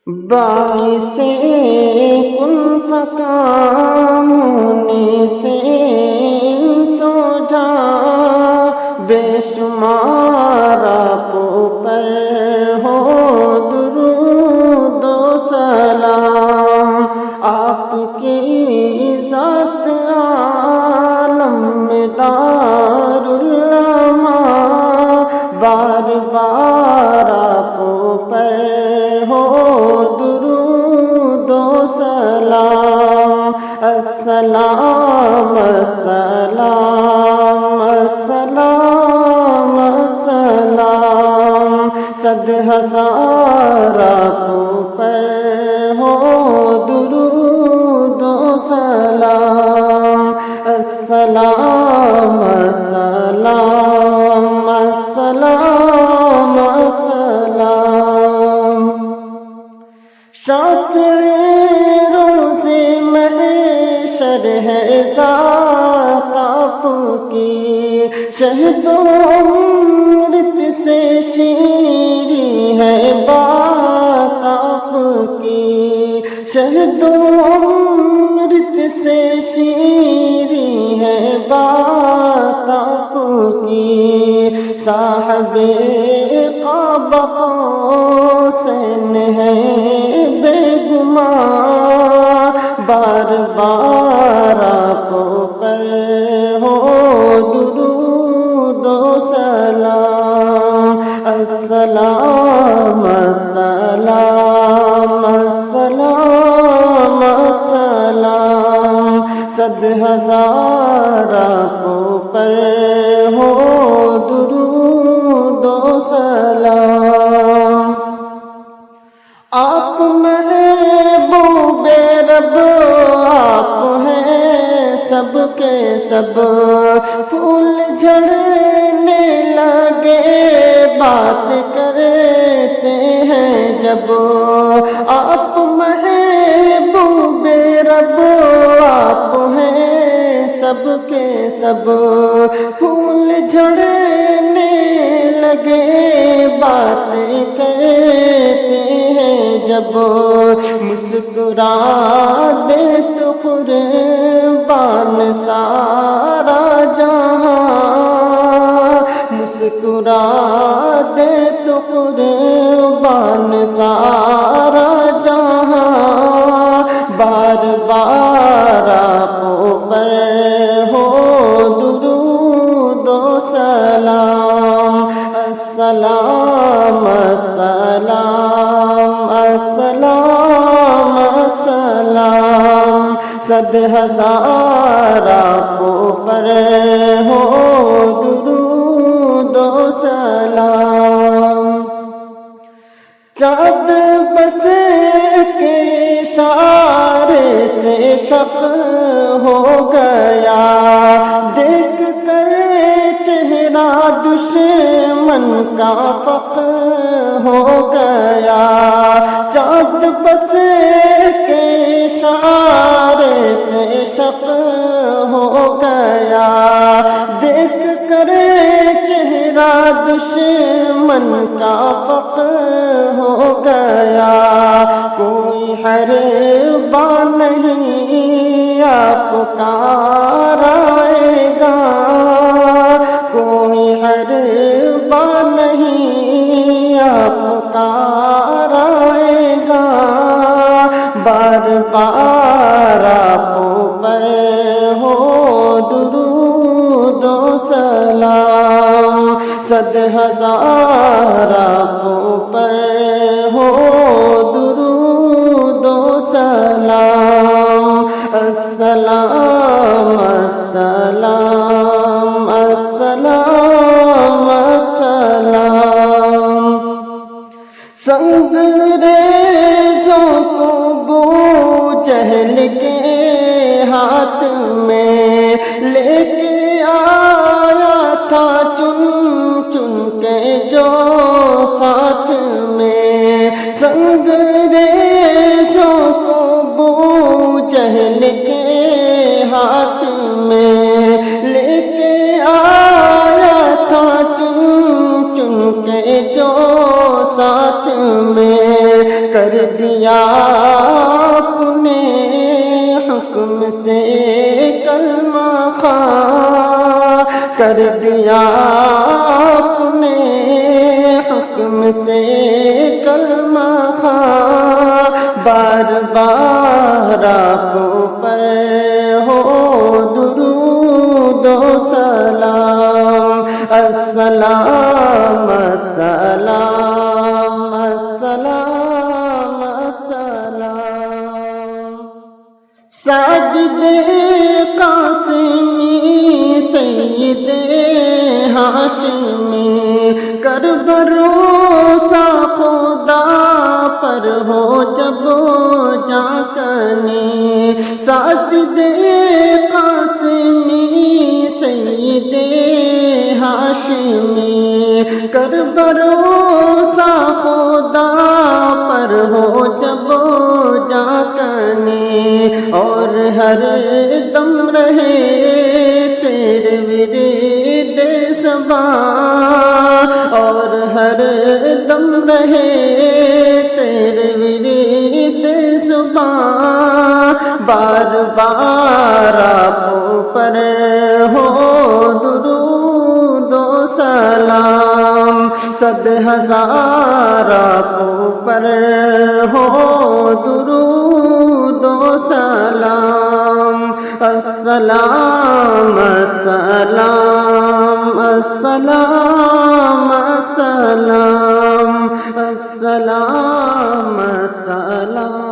باعث کن فکام ہونے سے سو جا بے شمار آپ پر ہو درود و سلام، آپ کی ذات عالم میں دار العلماء، بار بار آپ پر ہو درود و سلام، السلام السلام السلام السلام، صد ہزار آپ پر ہو درود و سلام، السلام السلام السلام السلام، شافع روز محشر ہے ذات آپ کی، شہد و امرت سے شیریں ہے بات آپ کی، شہد و امرت سے شیریں ہے بات آپ کی، صاحب قاب قوسین ہے بے گمان، بار بار آپ پر ہو درود و سلام، السلام السلام السلام السلام، صد ہزار آپ پر ہو درود و سلام، آپ محبوب رب، آپ ہیں سب کے سب، پھول جھڑنے لگے بات کرتے ہیں جب، آپ محبوب رب، آپ ہیں سب کے سب، پھول جھڑنے لگے باتیں کرتے ہیں جب، مسکرا دے تو قربان سارا جہاں، مسکرا دے تو قربان سارا جہاں، بار بار آپ پر ہو درود و سلام، السلام السلام السلام السلام، صد ہزار آپ پر ہو درود و سلام، چاند بس کے اشارے سے شق ہو گیا، دیکھ کر چہرہ دشمن کا فق ہو گیا، چاند بس کے اشارے سے شق ہو گیا، دیکھ کر چہرہ دشمن کا فق ہو گیا، کوئی حربان نہیں آپ کا رائے گا، کوئی حربان نہیں آپ کا رائے گا، بار بار آپ پر ہو درود و سلام، صد ہزار آپ پر ہو درود و سلام، السلام السلام السلام السلام، سنگ ریزوں کو بو جہل کے ہاتھ میں لے کے آیا تھا چن چن کے جو ساتھ میں، سنگ ریزوں کو بو جہل کے ہاتھ میں لے کے آیا تھا چن چن کے جو ساتھ میں، کر دیا اپنے حکم سے کلمہ خواہ، کر دیا اپنے حکم سے کلمہ خواہ، بار بار آپ پر ہو درود و سلام، السلام السلام السلام السلام۔ ساجد قاسمی سید ہاشمی کر بھروسہ خدا پر ہو جب جا کنی، ساجد قاسمی سید ہاشمی کر بھروسہ خدا پر ہو جب جا کنی، اور ہر دم رہے تیرے ورد زبان، اور ہر دم رہے تیرے ورد زبان، بار بار آپ پر ہو درود و سلام، صد ہزار آپ پر ہو درود و سلام، السلام السلام السلام السلام السلام السلام۔